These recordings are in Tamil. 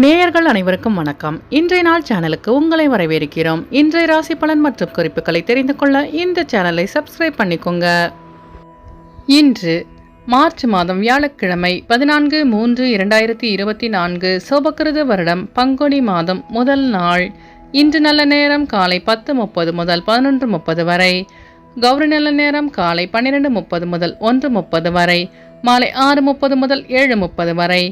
நேயர்கள் அனைவருக்கும் வணக்கம். இன்றைய நாள் சேனலுக்கு உங்களை வரவேற்கிறோம். இன்றைய ராசி பலன் மற்றும் குறிப்புகளை தெரிந்து கொள்ள இந்த சேனலை சப்ஸ்கிரைப் பண்ணிக்கோங்க. இன்று மார்ச் மாதம் வியாழக்கிழமை 14/3/2024 சோபக்கிருது வருடம் பங்குனி மாதம் முதல் நாள். இன்று நல்ல நேரம் காலை 10:30 முதல் 11:30 வரை, கௌரி நல்ல நேரம் காலை 12:30 முதல் 1:30 வரை, மாலை 6:30 முதல் 7:30 வரை,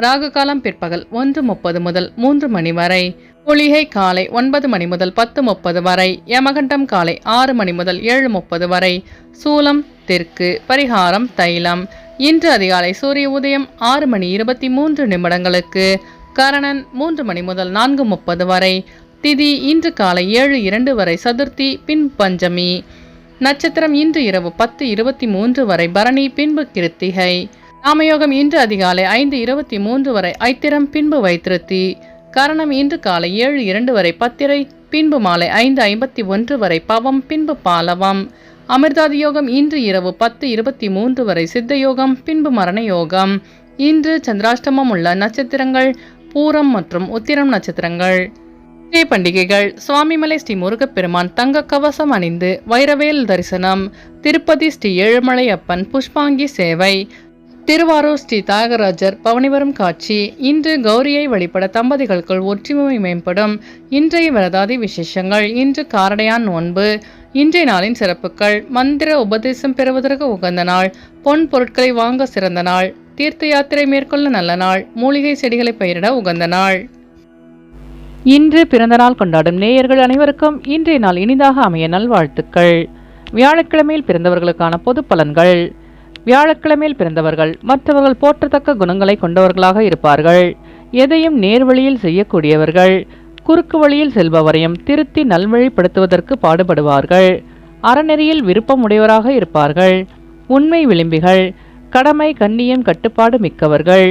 ராகு காலம் பிற்பகல் 1:30 முதல் 3 மணி வரை, ஒளிகை காலை 9 மணி முதல் 10:30 வரை, யமகண்டம் காலை 6 மணி முதல் 7:30 வரை, சூலம் தெற்கு, பரிகாரம் தைலம். இன்று அதிகாலை சூரிய உதயம் 6 மணி 23 நிமிடங்களுக்கு, கரணன் 3 மணி முதல் 4:30 வரை, திதி இன்று காலை 7:02 வரை, சதுர்த்தி பின் பஞ்சமி, நட்சத்திரம் இன்று இரவு 10:23 வரை, பரணி பின்பு கிருத்திகை, நாமயோகம் இன்று அதிகாலை 5:23 வரை, ஐத்திரம் பின்பு வைத்திருத்தி, கரணம் இன்று காலை 7:02 வரை, பத்திரை பின்பு மாலை 5:51 வரை, பவம் பின்பு பாலவம், அமிர்தாதி யோகம் இன்று இரவு 10:23 வரை, சித்த யோகம் பின்பு மரண யோகம். இன்று சந்திராஷ்டமம் உள்ள நட்சத்திரங்கள் பூரம் மற்றும் உத்திரம் நட்சத்திரங்கள். பண்டிகைகள்: சுவாமிமலை ஸ்ரீ முருகப்பெருமான் தங்க கவசம் அணிந்து வைரவேல் தரிசனம், திருப்பதி ஸ்ரீ ஏழுமலையப்பன் புஷ்பாங்கி சேவை, திருவாரூர் ஸ்ரீ தியாகராஜர் பவனிவரும் காட்சி. இன்று கௌரியை வழிபட தம்பதிகளுக்குள் ஒற்றுமை மேம்படும். இன்றைய விரதாதி விசேஷங்கள்: இன்று காரடையான் நோன்பு. இன்றைய நாளின் சிறப்புகள்: மந்திர உபதேசம் பெறுவதற்கு உகந்த நாள், பொன் பொருட்களை வாங்க சிறந்த நாள், தீர்த்த யாத்திரை மேற்கொள்ள நல்ல நாள், மூலிகை செடிகளை பயிரிட உகந்த நாள். இன்று பிறந்த நாள் கொண்டாடும் நேயர்கள் அனைவருக்கும் இன்றைய நாள் இனிதாக அமைய நல்வாழ்த்துக்கள். வியாழக்கிழமையில் பிறந்தவர்களுக்கான பொது பலன்கள். வியாழக்கிழமையில் பிறந்தவர்கள் மற்றவர்கள் போற்றத்தக்க குணங்களை கொண்டவர்களாக இருப்பார்கள். எதையும் நேர்வழியில் செய்யக்கூடியவர்கள். குறுக்கு வழியில் செல்பவரையும் திருத்தி நல்வழிப்படுத்துவதற்கு பாடுபடுவார்கள். அறநெறியில் விருப்பம் உடையவராக இருப்பார்கள். உண்மை விளிம்பிகள். கடமை கண்ணியம் கட்டுப்பாடு மிக்கவர்கள்.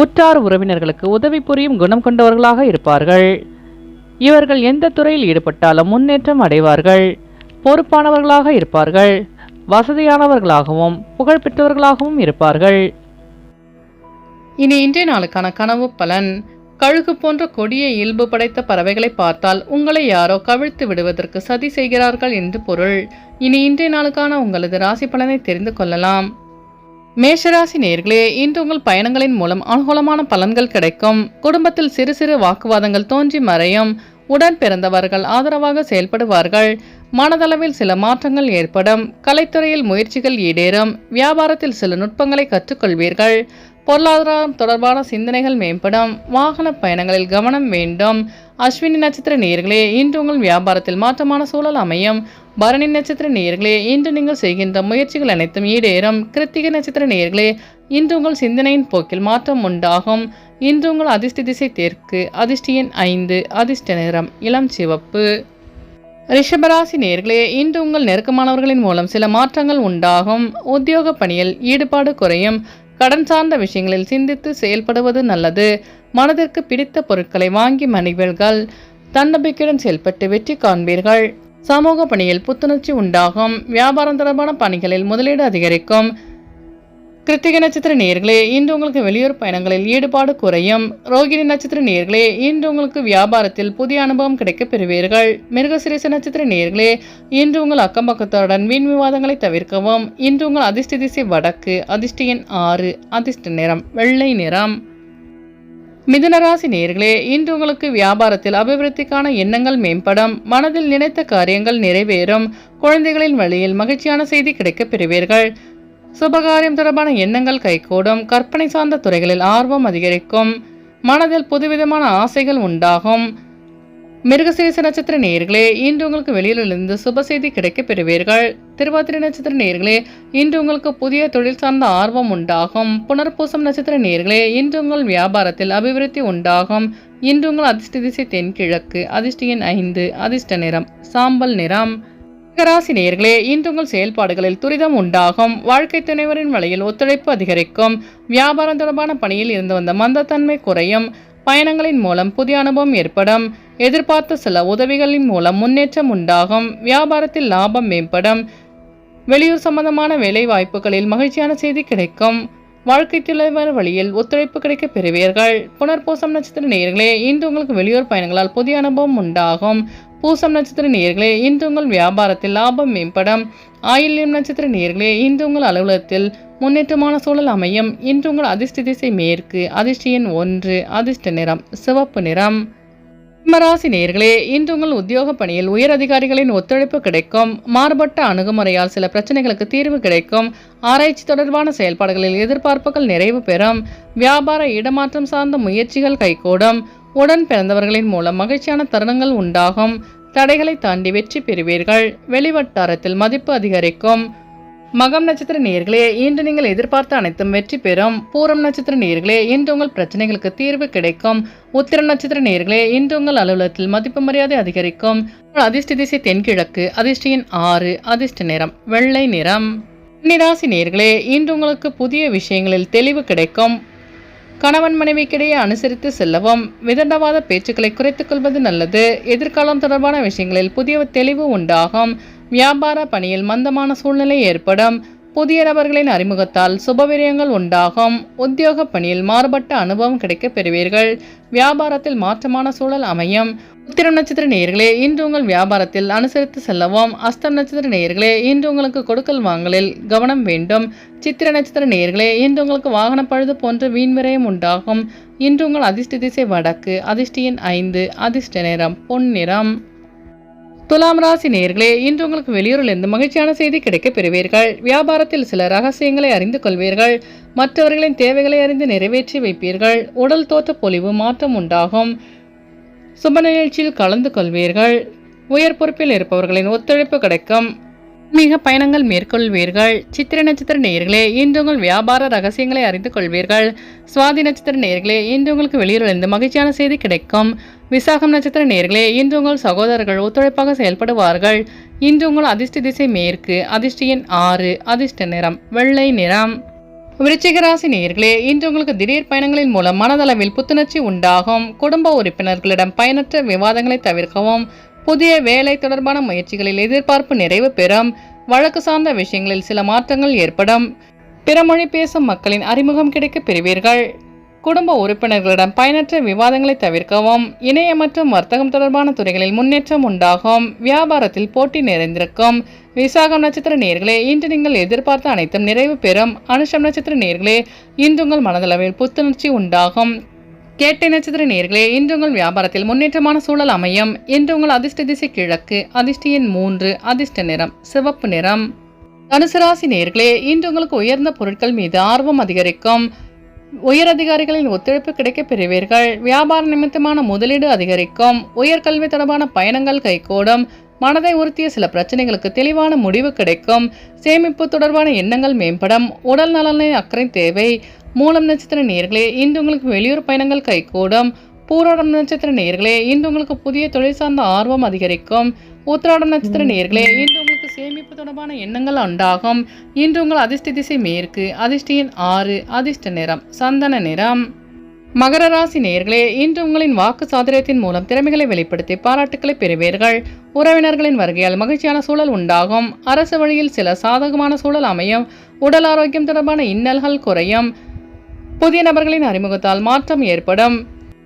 உற்றார் உறவினர்களுக்கு உதவி புரியும் குணம் கொண்டவர்களாக இருப்பார்கள். இவர்கள் எந்த துறையில் ஈடுபட்டாலும் முன்னேற்றம் அடைவார்கள். பொறுப்பானவர்களாக இருப்பார்கள். வசதியானவர்களாகவும் புகழ்பெற்றவர்களாகவும் இருப்பார்கள். இனி இன்றைய நாளுக்கான கனவு பலன். கழுகு போன்ற கொடிய இயல்பு படைத்த பறவைகளை பார்த்தால் உங்களை யாரோ கவிழ்த்து விடுவதற்கு சதி செய்கிறார்கள் என்று பொருள். இனி இன்றைய நாளுக்கான உங்களது ராசி பலனை தெரிந்து கொள்ளலாம். மேஷராசி நேயர்களே, இன்று உங்கள் பயணங்களின் மூலம் அனுகூலமான பலன்கள் கிடைக்கும். குடும்பத்தில் சிறு சிறு வாக்குவாதங்கள் தோன்றி மறையும். உடன் பிறந்தவர்கள் ஆதரவாக செயல்படுவார்கள். மனதளவில் சில மாற்றங்கள் ஏற்படும். கலைத்துறையில் முயற்சிகள் ஈடேறும். வியாபாரத்தில் சில நுட்பங்களை கற்றுக்கொள்வீர்கள். பொருளாதாரம் தொடர்பான சிந்தனைகள் மேம்படும். வாகன பயணங்களில் கவனம் வேண்டும். அஸ்வினி நட்சத்திர நேயர்களே, இன்று உங்கள் வியாபாரத்தில் மாற்றமான சூழல் அமையும். பரணி நட்சத்திர நேயர்களே, இன்று நீங்கள் செய்கின்ற முயற்சிகள் அனைத்தும் ஈடேறும். கிருத்திகை நட்சத்திர நேயர்களே, இன்று உங்கள் சிந்தனையின் போக்கில் மாற்றம் உண்டாகும். இன்று உங்கள் அதிர்ஷ்ட திசை தெற்கு, அதிர்ஷ்ட எண் 5, அதிர்ஷ்ட நிறம் இளம் சிவப்பு. ரிஷபராசி நேயர்களே, இன்று உங்கள் நெருக்கமானவர்களின் மூலம் சில மாற்றங்கள் உண்டாகும். உத்தியோக பணியில் ஈடுபாடு குறையும். கடன் சார்ந்த விஷயங்களில் சிந்தித்து செயல்படுவது நல்லது. மனதிற்கு பிடித்த பொருட்களை வாங்கி மணிவீர்கள். தன்னம்பிக்கையுடன் செயல்பட்டு வெற்றி காண்பீர்கள். சமூக பணியில் புத்துணர்ச்சி உண்டாகும். வியாபாரம் தொடர்பான பணிகளில் முதலீடு அதிகரிக்கும். கிருத்திகை நட்சத்திர நேயர்களே, இன்று உங்களுக்கு வெளியூர் பயணங்களில் ஈடுபாடு குறையும். ரோகிணி நட்சத்திர நேயர்களே, இன்று உங்களுக்கு வியாபாரத்தில் புதிய அனுபவம் கிடைக்கப் பெறுவீர்கள். மிருகசீரிஷ நட்சத்திர நேயர்களே, இன்று உங்கள் அக்கம்பக்கத்துடன் வீண் விவாதங்களை தவிர்க்கவும். இன்று உங்கள் அதிர்ஷ்ட திசை வடக்கு, அதிர்ஷ்ட எண் 6, அதிர்ஷ்ட நிறம் வெள்ளை நிறம். மிதுனராசி நேயர்களே, இன்று உங்களுக்கு வியாபாரத்தில் அபிவிருத்திக்கான எண்ணங்கள் மேம்படும். மனதில் நினைத்த காரியங்கள் நிறைவேறும். குழந்தைகளின் வழியில் மகிழ்ச்சியான செய்தி கிடைக்கப் பெறுவீர்கள். சுபகாரியம் தொடர்பான எண்ணங்கள் கைகூடும். கற்பனை சார்ந்த துறைகளில் ஆர்வம் அதிகரிக்கும். மனதில் புதுவிதமான ஆசைகள் உண்டாகும். மிருகசீரிஷ நட்சத்திர நேயர்களே, இன்று உங்களுக்கு வெளியிலிருந்து சுப செய்தி கிடைக்கப் பெறுவீர்கள். திருவாதிரை நட்சத்திர நேயர்களே, இன்று உங்களுக்கு புதிய தொழில் சார்ந்த ஆர்வம் உண்டாகும். புனர்பூசம் நட்சத்திர நேயர்களே, இன்று உங்கள் வியாபாரத்தில் அபிவிருத்தி உண்டாகும். இன்று உங்கள் அதிர்ஷ்ட திசை தென்கிழக்கு, அதிர்ஷ்ட எண் 5, அதிர்ஷ்ட நிறம் சாம்பல் நிறம். ராசி நேயர்களே, இன்று உங்கள் செயல்பாடுகளில் துரிதம் உண்டாகும். வாழ்க்கை துணைவரின் வழியில் ஒத்துழைப்பு அதிகரிக்கும். வியாபாரம் தொடர்பான பணியில் இருந்து வந்த மந்தத்தன்மை குறையும். பயணங்களின் மூலம் புதிய அனுபவம் ஏற்படும். எதிர்பார்த்த சில உதவிகளின் மூலம் முன்னேற்றம் உண்டாகும். வியாபாரத்தில் லாபம் மேம்படும். வெளியூர் சம்பந்தமான வேலை வாய்ப்புகளில் மகிழ்ச்சியான செய்தி கிடைக்கும். வாழ்க்கை துணைவர் வழியில் ஒத்துழைப்பு கிடைக்க பெறுவீர்கள். புனர்பூசம் நட்சத்திர நேயர்களே, இன்று உங்களுக்கு வெளியூர் பயணங்களால் புதிய அனுபவம் உண்டாகும். பூசம் நட்சத்திர நேயர்களே, இன்று உங்கள் வியாபாரத்தில் லாபம் மேம்படும். ஆயில்யம் நட்சத்திர நேயர்களே, இன்று உங்கள் அலுவலகத்தில் முன்னேற்றமான சூழல் அமையும். இன்று உங்கள் அதிர்ஷ்ட திசை மேற்கு. அதிர்ஷ்ட எண் 1. அதிர்ஷ்ட நிறம் சிவப்பு நிறம். சிம்மராசி நேயர்களே, இன்று உங்கள் உத்தியோக பணியில் உயர் அதிகாரிகளின் ஒத்துழைப்பு கிடைக்கும். மாறுபட்ட அணுகுமுறையால் சில பிரச்சனைகளுக்கு தீர்வு கிடைக்கும். ஆராய்ச்சி தொடர்பான செயல்பாடுகளில் எதிர்பார்ப்புகள் நிறைவு பெறும். வியாபார இடமாற்றம் சார்ந்த முயற்சிகள் கைகூடும். உடன் பிறந்தவர்களின் மூலம் மகிழ்ச்சியான தருணங்கள் உண்டாகும். தடைகளை தாண்டி வெற்றி பெறுவீர்கள். வெளிவட்டாரத்தில் மதிப்பு அதிகரிக்கும். மகம் நட்சத்திர நேயர்களே, இன்று நீங்கள் எதிர்பார்த்த அனைத்தும் வெற்றி பெறும். பூரம் நட்சத்திர நேயர்களே, இன்று உங்கள் பிரச்சனைகளுக்கு தீர்வு கிடைக்கும். உத்திரம் நட்சத்திர நேயர்களே, இன்று உங்கள் அலுவலகத்தில் மதிப்பு மரியாதை அதிகரிக்கும். அதிர்ஷ்ட திசை தென்கிழக்கு. அதிர்ஷ்ட எண் 6. அதிர்ஷ்ட நிறம் வெள்ளை நிறம். கன்னிராசி நேயர்களே, இன்று உங்களுக்கு புதிய விஷயங்களில் தெளிவு கிடைக்கும். கணவன் மனைவிக்கிடையே அனுசரித்து செல்லவும். விதண்டவாத பேச்சுக்களை குறைத்துக் கொள்வது நல்லது. எதிர்காலம் தொடர்பான விஷயங்களில் புதிய தெளிவு உண்டாகும். வியாபார பணியில் மந்தமான சூழ்நிலை ஏற்படும். புதிய நபர்களின் அறிமுகத்தால் சுபவிரயங்கள் உண்டாகும். உத்தியோக பணியில் மாறுபட்ட அனுபவம் கிடைக்க பெறுவீர்கள். வியாபாரத்தில் மாற்றமான சூழல் அமையும். உத்திரம் நட்சத்திர நேயர்களே, இன்று உங்கள் வியாபாரத்தில் அனுசரித்து செல்லவும். அஸ்தம் நட்சத்திர நேயர்களே, இன்று உங்களுக்கு கொடுக்கல் வாங்கலில் கவனம் வேண்டும். சித்திர நட்சத்திர நேயர்களே, இன்று உங்களுக்கு வாகன பழுது போன்ற வீண் விரயம் உண்டாகும். இன்று உங்கள் அதிர்ஷ்ட திசை வடக்கு. அதிர்ஷ்ட எண் 5. அதிர்ஷ்ட நிறம் பொன்னிறம். துலாம் ராசி நேயர்களே, இன்று உங்களுக்கு வெளியூரிலிருந்து மகிழ்ச்சியான செய்தி கிடைக்க பெறுவீர்கள். வியாபாரத்தில் சில ரகசியங்களை அறிந்து கொள்வீர்கள். மற்றவர்களின் தேவைகளை அறிந்து நிறைவேற்றி வைப்பீர்கள். உடல் தோற்ற பொலிவு மாற்றம் உண்டாகும். சுப நிகழ்ச்சியில் கலந்து கொள்வீர்கள். உயர் பொறுப்பில் இருப்பவர்களின் ஒத்துழைப்பு கிடைக்கும். ஆன்மீக பயணங்கள் மேற்கொள்வீர்கள். சித்திரை நட்சத்திர நேயர்களே, இன்று உங்கள் வியாபார ரகசியங்களை அறிந்து கொள்வீர்கள். சுவாதி நட்சத்திர நேயர்களே, இன்று உங்களுக்கு வெளியூரிலிருந்து மகிழ்ச்சியான செய்தி கிடைக்கும். விசாகம் நட்சத்திர நேயர்களே, இன்று உங்கள் சகோதரர்கள் ஒத்துழைப்பாக செயல்படுவார்கள். இன்று உங்கள் அதிர்ஷ்ட திசை மேற்கு. அதிர்ஷ்ட எண் 6. அதிர்ஷ்ட நிறம் வெள்ளை நிறம். விருச்சிக ராசி நேயர்களே, இன்று உங்களுக்கு திடீர் பயணங்களின் மூலம் மனதளவில் புத்துணர்ச்சி உண்டாகும். குடும்ப உறுப்பினர்களிடம் பயனற்ற விவாதங்களை தவிர்க்கவும். புதிய வேலை தொடர்பான முயற்சிகளில் எதிர்பார்ப்பு நிறைவு பெறும். வழக்கு சார்ந்த விஷயங்களில் சில மாற்றங்கள் ஏற்படும். பிற மொழி பேசும் மக்களின் அறிமுகம் கிடைக்க பெறுவீர்கள். குடும்ப உறுப்பினர்களிடம் பயனற்ற விவாதங்களை தவிர்க்கவும். இணைய மற்றும் வர்த்தகம் தொடர்பான துறைகளில் முன்னேற்றம் உண்டாகும். வியாபாரத்தில் போட்டி நிறைந்திருக்கும். விசாகம் நட்சத்திர நேயர்களே, இன்று நீங்கள் எதிர்பார்த்த அனைத்தும் நிறைவு பெறும். அனுஷம் நட்சத்திர நேயர்களே, இன்று உங்கள் மனதளவில் புத்துணர்ச்சி உண்டாகும். கேட்டை நட்சத்திர நேயர்களே, இன்று உங்கள் வியாபாரத்தில் முன்னேற்றமான சூழல் அமையும். இன்று உங்கள் அதிர்ஷ்ட திசை கிழக்கு. அதிர்ஷ்ட எண் 3. அதிர்ஷ்ட நிறம் சிவப்பு நிறம். தனுசு ராசி நேயர்களே, இன்று உங்களுக்கு உயர்ந்த பொருட்கள் மீது ஆர்வம் அதிகரிக்கும். உயர் அதிகாரிகளின் ஒத்துழைப்பு கிடைக்க பெறுவீர்கள். வியாபார நிமித்தமான முதலீடு அதிகரிக்கும். உயர்கல்வி தொடர்பான பயணங்கள் கைகூடும். மனதை உறுத்திய சில பிரச்சனைகளுக்கு தெளிவான முடிவு கிடைக்கும். சேமிப்பு தொடர்பான எண்ணங்கள் மேம்படும். உடல் நலனில் அக்கறை தேவை. மூலம் நட்சத்திர நேயர்களே, இன்று உங்களுக்கு வெளியூர் பயணங்கள் கைகூடும். பூராடம் நட்சத்திர நேயர்களே, இன்று உங்களுக்கு புதிய தொழில் சார்ந்த ஆர்வம் அதிகரிக்கும். உத்திராடம் நட்சத்திர நேயர்களே, இன்று உங்களுக்கு சேமிப்பு தொடர்பான எண்ணங்கள் உண்டாகும். இன்று உங்கள் அதிர்ஷ்ட திசை மேற்கு. அதிர்ஷ்ட எண் 6. அதிர்ஷ்ட நிறம் சந்தன நிறம். மகர ராசி நேயர்களே, இன்று உங்களின் வாக்கு சாதுரியத்தின் மூலம் திறமைகளை வெளிப்படுத்தி பாராட்டுக்களை பெறுவீர்கள். உறவினர்களின் வருகையால் மகிழ்ச்சியான சூழல் உண்டாகும். அரசு வழியில் சில சாதகமான சூழல் அமையும். உடல் ஆரோக்கியம் தொடர்பான இன்னல்கள் குறையும். புதிய நபர்களின் அறிமுகத்தால் மாற்றம் ஏற்படும்.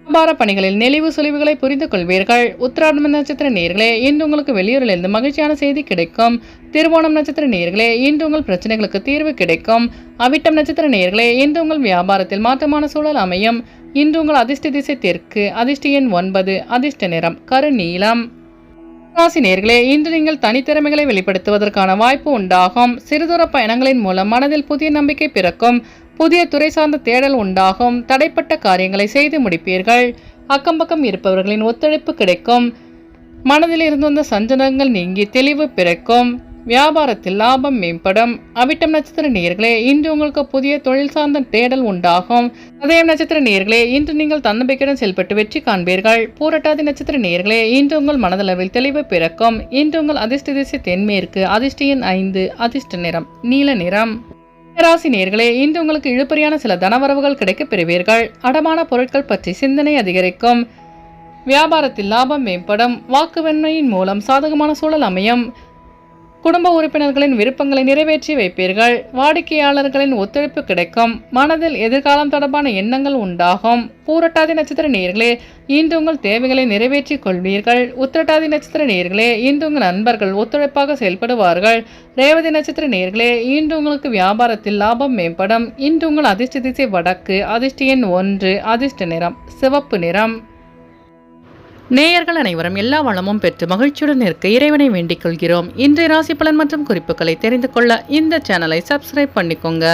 வியாபார பணிகளில் நெளிவு சுழிவுகளை புரிந்து கொள்வீர்கள். உத்திராடம் நட்சத்திர நேயர்களே, இன்று உங்களுக்கு வெளியூரிலிருந்து மகிழ்ச்சியான செய்தி கிடைக்கும். திருவோணம் நட்சத்திர நேயர்களே, இன்று உங்கள் பிரச்சனைகளுக்கு தீர்வு கிடைக்கும். அவிட்டம் நட்சத்திர நேயர்களே, இன்று உங்கள் வியாபாரத்தில் மாற்றமான சூழல் அமையும். இன்று உங்கள் அதிர்ஷ்ட திசை தெற்கு. அதிர்ஷ்ட எண் 9. அதிர்ஷ்ட நிறம் கருநீலம். ராசி நேயர்களே, இன்று நீங்கள் தனித்திறமைகளை வெளிப்படுத்துவதற்கான வாய்ப்பு உண்டாகும். சிறுதூர பயணங்களின் மூலம் மனதில் புதிய நம்பிக்கை பிறக்கும். புதிய துறை சார்ந்த தேடல் உண்டாகும். தடைப்பட்ட காரியங்களை செய்து முடிப்பீர்கள். அக்கம்பக்கம் இருப்பவர்களின் ஒத்துழைப்பு கிடைக்கும். மனதில் இருந்து வந்த சஞ்சலங்கள் நீங்கி தெளிவு பிறக்கும். வியாபாரத்தில் லாபம் மேம்படும். அவிட்டம் நட்சத்திர நேயர்களே, இன்று உங்களுக்கு புதிய தொழில் சார்ந்த தேடல் உண்டாகும். சதயம் நட்சத்திர நேயர்களே, இன்று நீங்கள் தன்னம்பிக்கையுடன் செயல்பட்டு வெற்றி காண்பீர்கள். பூரட்டாதி நட்சத்திர நேயர்களே, இன்று உங்கள் மனதளவில் தெளிவு பிறக்கும். இன்று உங்கள் அதிர்ஷ்ட திசை தென்மேற்கு. அதிர்ஷ்ட எண் 5. அதிர்ஷ்ட நிறம் நீல நிறம். ராசி நேயர்களே, இன்று உங்களுக்கு இழுபறியான சில தனவரவுகள் கிடைக்க பெறுவீர்கள். அடமான பொருட்கள் பற்றி சிந்தனை அதிகரிக்கும். வியாபாரத்தில் லாபம் மேம்படும். வாக்குவன்மையின் மூலம் சாதகமான சூழல் அமையும். குடும்ப உறுப்பினர்களின் விருப்பங்களை நிறைவேற்றி வைப்பீர்கள். வாடிக்கையாளர்களின் ஒத்துழைப்பு கிடைக்கும். மனதில் எதிர்காலம் தொடர்பான எண்ணங்கள் உண்டாகும். பூரட்டாதி நட்சத்திர நேயர்களே, இன்று உங்கள் தேவைகளை நிறைவேற்றிக் கொள்வீர்கள். உத்திரட்டாதி நட்சத்திர நேயர்களே, இன்று உங்கள் நண்பர்கள் ஒத்துழைப்பாக செயல்படுவார்கள். ரேவதி நட்சத்திர நேயர்களே, இன்று உங்களுக்கு வியாபாரத்தில் லாபம் மேம்படும். இன்று உங்கள் அதிர்ஷ்ட திசை வடக்கு. அதிர்ஷ்ட எண் 1. அதிர்ஷ்ட நிறம் சிவப்பு நிறம். நேயர்கள் அனைவரும் எல்லா வளமும் பெற்று மகிழ்ச்சியுடன் இருக்க இறைவனை வேண்டிக் கொள்கிறோம். இன்றைய ராசி பலன் மற்றும் குறிப்புகளை தெரிந்து கொள்ள இந்த சேனலை சப்ஸ்கிரைப் பண்ணிக்கோங்க.